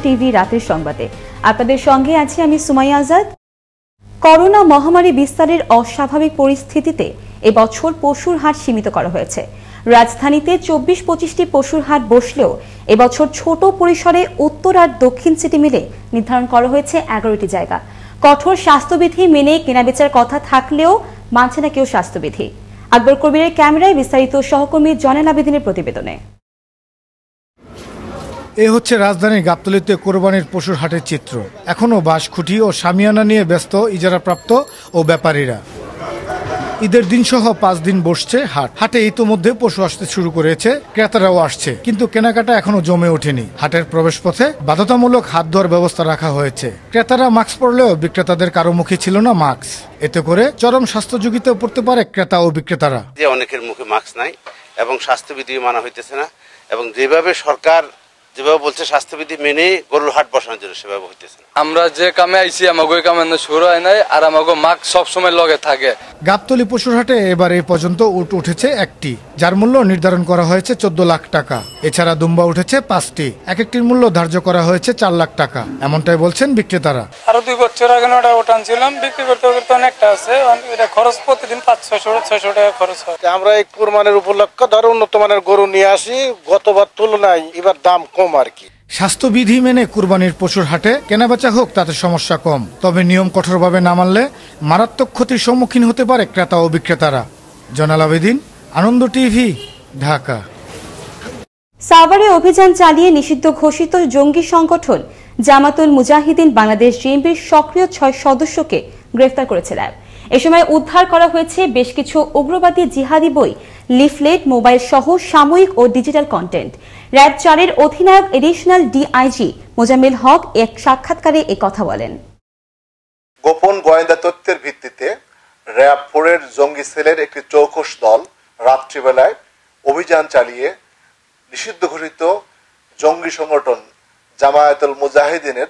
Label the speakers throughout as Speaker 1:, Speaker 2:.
Speaker 1: TV রাতের সংবাদে আপনাদের সঙ্গে আছি আমি সুমাইয়া আজাদ। করোনা মহামারী বিস্তারের অস্বাভাবিক পরিস্থিতিতে এবছর পশুর হাট সীমিত করা হয়েছে। রাজধানীতে ২৪-২৫টি পশুর হাট বসলেও এবছর ছোট পরিসরে উত্তর আর দক্ষিণ সিটি মিলে নির্ধারণ করা হয়েছে ১১টি জায়গা। কঠোর স্বাস্থ্যবিধি মেনে কেনাবেচার কথা থাকলেও মানছে না কেউ স্বাস্থ্যবিধি। আকবর কবিরের ক্যামেরায় বিস্তারিত সহকর্মী জয়নাল আবেদিনের প্রতিবেদনে।
Speaker 2: এ হচ্ছে রাজধানীর গাবতলীতে কোরবানির পশুর হাটের চিত্র। এখনও বাঁশখুঁটি ও শামিয়ানা নিয়ে ব্যস্ত ইজারাপ্রাপ্ত ও ব্যাপারীরা। ঈদের দিন সহ ৫ দিন বসছে হাট। হাটে ইতোমধ্যে পশু আসতে শুরু করেছে, ক্রেতারাও আসছে, কিন্তু কেনাকাটা এখনো জমে ওঠেনি। হাটের প্রবেশপথে বাধ্যতামূলক হাত ধোয়ার ব্যবস্থা রাখা হয়েছে। ক্রেতারা মাস্ক পরলেও বিক্রেতাদের কারো মুখে ছিল না মাস্ক। এতে করে চরম স্বাস্থ্য ঝুঁকিতে পড়তে পারে ক্রেতা ও বিক্রেতারা।
Speaker 3: অনেকের মুখে মাস্ক নাই এবং স্বাস্থ্যবিধি মানা হইতেছে না, এবং যেভাবে সরকার যেভাবে বলছে স্বাস্থ্যবিধি মেনে গরুর হাট বসানোর জন্য সেভাবে হইতেছে না।
Speaker 4: আমরা যে কামে আইছি আমাকে ওই কামে শুরু হয় নাই, আর আমাকে মাস্ক সবসময় লগে থাকে।
Speaker 2: গাবতলী পশুর হাটে এবার এই পর্যন্ত উট উঠেছে একটি, যার মূল্য নির্ধারণ করা হয়েছে ১৪ লাখ টাকা। এছাড়া দুম্বা উঠেছে ৫টি, এক একটির মূল্য ধার্য করা হয়েছে ৪ লাখ টাকা। এমনটাই বলছেন বিক্রেতারা।
Speaker 5: আরো ২ বছর আগে ওটা ওঠানছিলাম, বিক্রি করতে করতে অনেকটা আছে। এটা খরচ প্রতিদিন ৫০০-৬০০ টাকা খরচ হয়।
Speaker 6: আমরা এই কুরবানির উপলক্ষে ধরো উন্নত মানের গরু নিয়ে আসি, গতবার তুলনায় এবার দাম কম আর কি।
Speaker 2: স্বাস্থ্যবিধি মেনে কুরবানির পশুর হাটে কেনাবেচা হোক তাতে সমস্যা কম, তবে নিয়ম কঠোরভাবে না মানলে মারাত্মক ক্ষতির সম্মুখীন হতে পারে ক্রেতা ও বিক্রেতারা। জয়নাল আবেদিন, আনন্দ টিভি, ঢাকা।
Speaker 1: সাভারে অভিযান চালিয়ে নিষিদ্ধ ঘোষিত জঙ্গি সংগঠন জামাতুল মুজাহিদিন বাংলাদেশ জেএমবির সক্রিয় ৬ সদস্যকে গ্রেফতার করেছে র্যাব। এ সময় উদ্ধার করা হয়েছে বেশ কিছু উগ্রবাদী জিহাদি বই, লিফলেট, মোবাইল সহ সাময়িক ও ডিজিটাল কন্টেন্ট। র্যাব ৪-এর অধিনায়ক এডিশনাল ডিআইজি মোজাম্মেল হক এক সাক্ষাৎকারে কথা বলেন।
Speaker 7: গোপন গোয়েন্দা তথ্যের ভিত্তিতে র্যাব ৪-এর জঙ্গি সেলের একটি চৌকস দল রাত্রিবেলায় অভিযান চালিয়ে নিষিদ্ধ ঘোষিত জঙ্গি সংগঠন জামায়াতুল মুজাহিদিনের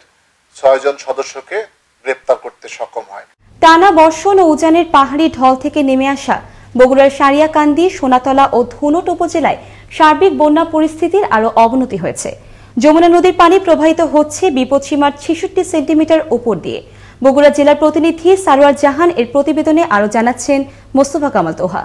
Speaker 7: ৬ জন সদস্যকে গ্রেপ্তার করতে সক্ষম হয়।
Speaker 1: টানা বর্ষণ ও উজানের পাহাড়ি ঢল থেকে নেমে আসা বগুড়ার সারিয়াকান্দি, সোনাতলা ও ধুনট উপজেলায় সার্বিক বন্যা পরিস্থিতির আরও অবনতি হয়েছে। যমুনা নদীর পানি প্রবাহিত হচ্ছে বিপদসীমার ৬৬ সেন্টিমিটার উপর দিয়ে। বগুড়া জেলার প্রতিনিধি সারোয়ার জাহান এর প্রতিবেদনে আরও জানাচ্ছেন মোস্তফা কামাল তোহা।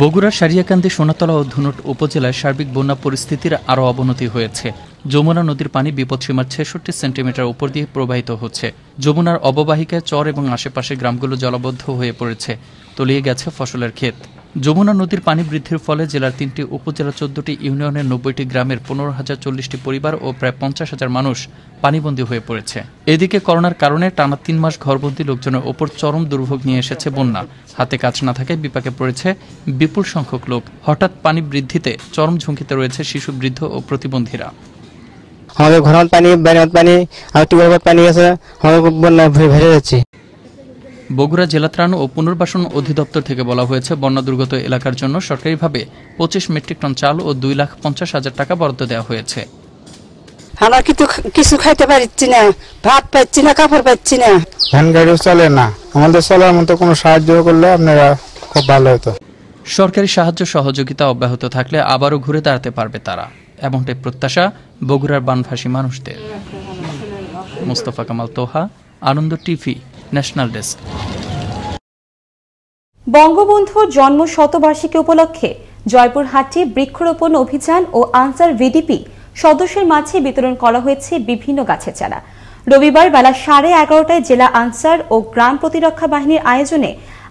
Speaker 8: বগুড়ার সারিয়াকান্দি, সোনাতলা ও ধুনট উপজেলায় সার্বিক বন্যা পরিস্থিতির আরও অবনতি হয়েছে। যমুনা নদীর পানি বিপদসীমার ৬৬ সেন্টিমিটার উপর দিয়ে প্রবাহিত হচ্ছে। যমুনার অববাহিকায় চর এবং আশেপাশের গ্রামগুলো জলাবদ্ধ হয়ে পড়েছে, তলিয়ে গেছে ফসলের ক্ষেত। যমুনা নদীর পানি বৃদ্ধির ফলে জেলার ৩টি উপজেলা, ১৪টি ইউনিয়নের ৯০টি গ্রামের ১৫,০৪০টি পরিবার ও প্রায় ৫০,০০০ মানুষ পানিবন্দী হয়ে পড়েছে। এদিকে করোনার কারণে টানা ৩ মাস ঘরবন্দি লোকজনের ওপর চরম দুর্ভোগ নিয়ে এসেছে বন্যা। হাতে কাজ না থাকায় বিপাকে পড়েছে বিপুল সংখ্যক লোক। হঠাৎ পানি বৃদ্ধিতে চরম ঝুঁকিতে রয়েছে শিশু, বৃদ্ধ ও প্রতিবন্ধীরা।
Speaker 9: আমাদের ঘরের পানি, বাইরের পানি আর টিউবওয়েলের পানি আছে, আমাদের বন্যা ভেসে যাচ্ছে।
Speaker 8: বগুড়া জেলা ত্রাণ ও পুনর্বাসন অধিদপ্তর থেকে বলা হয়েছে, বন্যা দুর্গত এলাকার জন্য সরকারিভাবে ২৫ মেট্রিক টন চাল ও ২,৫০,০০০ টাকা বরাদ্দ দেওয়া হয়েছে।
Speaker 10: আমরা কিছু খাইতে পারছি না, ভাত পাচ্ছি না, কাপড় পাচ্ছি না।
Speaker 11: ভ্যান গাড়িও চলে না, আমাদের চলার মতো কোনো সাহায্য করলে আপনারা খুব ভালো হতো।
Speaker 8: সরকারি সাহায্য সহযোগিতা অব্যাহত থাকলে আবারও ঘুরে দাঁড়াতে পারবে তারা, এমনটাই প্রত্যাশা বগুড়ার বানভাসী মানুষদের। মোস্তফা কামাল তোহা, আনন্দ টিভি, ন্যাশনাল ডেস্ক।
Speaker 1: বঙ্গবন্ধুর জন্ম শতবার্ষিকী উপলক্ষে জয়পুরহাটে বৃক্ষরোপণ অভিযান ও আনসার ভিডিপি সদস্যের মাঝে বিতরণ করা হয়েছে বিভিন্ন গাছের চারা। রবিবার বেলা 11:30টায় জেলা আনসার ও গ্রাম প্রতিরক্ষা বাহিনীর আয়োজনে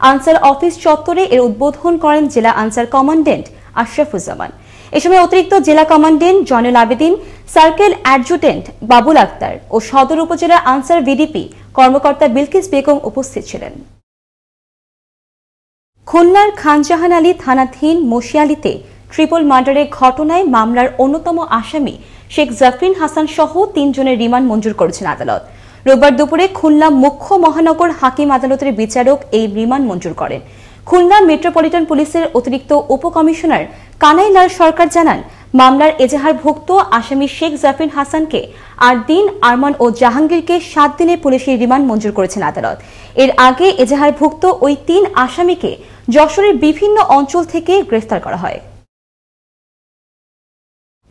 Speaker 1: আনসার অফিস চত্বরে এর উদ্বোধন করেন জেলা আনসার কমান্ডেন্ট আশরাফুজ্জামান। এ সময় অতিরিক্ত জেলা commandant Joynul Abedin, circle adjutant Babul Akter ও সদর উপজেলা আনসার ভিডিপি কর্মকর্তা বিলকিস বেগম উপস্থিত ছিলেন। খুলনার খানজাহান আলী থানাধীন মশিয়ালিতে ট্রিপল মার্ডারের ঘটনায় মামলার অন্যতম আসামি শেখ জাফরিন হাসান সহ ৩ জনের রিমান্ড মঞ্জুর করেছেন আদালত। রোববার দুপুরে খুলনা মুখ্য মহানগর হাকিম আদালতের বিচারক এই রিমান্ড মঞ্জুর করেন। খুলনা মেট্রোপলিটন পুলিশের অতিরিক্ত উপকমিশনার কানাইলাল সরকার জানান, মামলার এজাহারভুক্ত আসামি শেখ জাফরিন হাসানকে ৮ দিন, আরমান ও জাহাঙ্গীরকে ৭ দিনের পুলিশের রিমান্ড মঞ্জুর করেছেন আদালত। এর আগে এজাহারভুক্ত ওই ৩ আসামিকে যশোরের বিভিন্ন অঞ্চল থেকে গ্রেফতার করা হয়।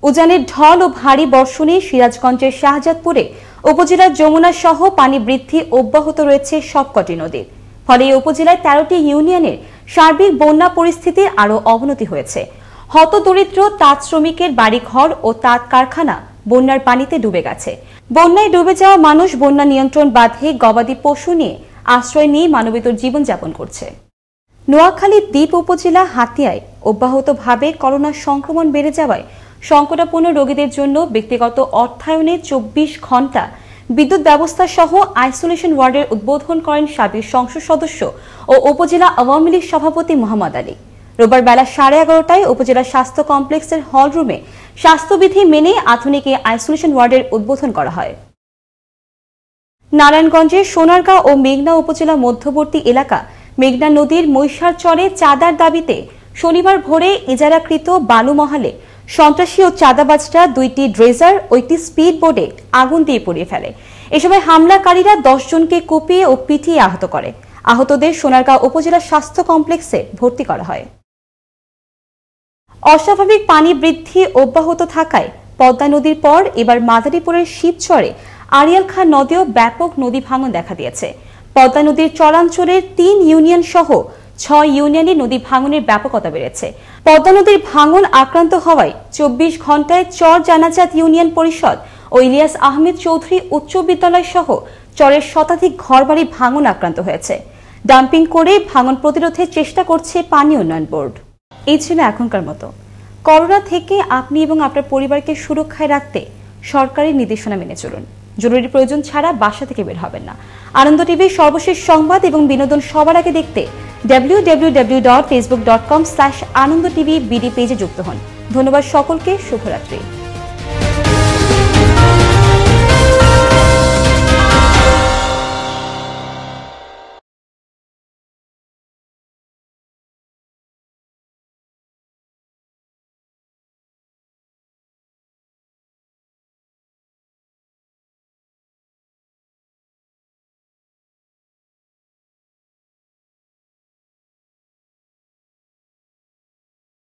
Speaker 1: উজানের ঢল ও ভারী বর্ষণে সিরাজগঞ্জের শাহজাদপুরে উপজেলার যমুনা সহ পানি বৃদ্ধি অব্যাহত রয়েছে সবকটি নদীর। ফলে এই উপজেলায় 13টি ইউনিয়নের সার্বিক বন্যা পরিস্থিতির আরও অবনতি হয়েছে। হতদরিদ্র তাঁত শ্রমিকের বাড়িঘর ও তাঁত কারখানা বন্যার পানিতে ডুবে গেছে। বন্যায় ডুবে যাওয়া মানুষ বন্যা নিয়ন্ত্রণ বাঁধে গবাদি পশু নিয়ে আশ্রয় নিয়ে মানবেতর জীবনযাপন করছে। নোয়াখালীর দ্বীপ উপজেলা হাতিয়ায় অব্যাহতভাবে করোনা সংক্রমণ বেড়ে যাওয়ায় সংকটাপন্ন রোগীদের জন্য ব্যক্তিগত অর্থায়নে 24 ঘণ্টা বিদ্যুৎ ব্যবস্থা সহ আইসোলেশন ওয়ার্ডের উদ্বোধন করেন সাবেক সংসদ সদস্য ও উপজেলা আওয়ামী লীগ সভাপতি মোহাম্মদ আলী। রোববার বেলা 11:30টায় উপজেলা স্বাস্থ্য কমপ্লেক্সের হলরুমে স্বাস্থ্যবিধি মেনে আধুনিক এই আইসোলেশন ওয়ার্ডের উদ্বোধন করা হয়। নারায়ণগঞ্জের সোনারগাঁও ও মেঘনা উপজেলা মধ্যবর্তী এলাকা মেঘনা নদীর মৈশার চরে চাঁদার দাবিতে শনিবার ভোরে ইজারাকৃত বালুমহালে সন্ত্রাসী ও চাঁদাবাজরা 2টি ড্রেজার ও 1টি স্পিড বোটে আগুন দিয়ে পুড়িয়ে ফেলে। এ সময় হামলাকারীরা 10 জনকে কুপিয়ে ও পিটিয়ে আহত করে। আহতদের সোনারগাঁও উপজেলা স্বাস্থ্য কমপ্লেক্সে ভর্তি করা হয়। অস্বাভাবিক পানি বৃদ্ধি অব্যাহত থাকায় পদ্মা নদীর পর এবার মাদারীপুরের শিবচরে আড়িয়াল খাঁ নদেও ব্যাপক নদী ভাঙন দেখা দিয়েছে। পদ্মা নদীর চরাঞ্চলের 3 ইউনিয়ন সহ 6 ইউনিয়নে নদী ভাঙনের ব্যাপকতা বেড়েছে। পদ্মা নদীর ভাঙন আক্রান্ত হওয়ায় 24 ঘণ্টায় চর জানাজাত ইউনিয়ন পরিষদ ও ইলিয়াস আহমেদ চৌধুরী উচ্চ বিদ্যালয় সহ চরের শতাধিক ঘরবাড়ি ভাঙন আক্রান্ত হয়েছে। ডাম্পিং করে ভাঙন প্রতিরোধের চেষ্টা করছে পানি উন্নয়ন বোর্ড। এই ছিল এখনকার মতো। করোনা থেকে আপনি এবং আপনার পরিবারকে সুরক্ষায় রাখতে সরকারি নির্দেশনা মেনে চলুন। জরুরি প্রয়োজন ছাড়া বাসা থেকে বের হবেন না। আনন্দ টিভির সর্বশেষ সংবাদ এবং বিনোদন সবার আগে দেখতে www.facebook.com/anandotv বিডি পেজে যুক্ত হন। ধন্যবাদ সকলকে। শুভরাত্রি।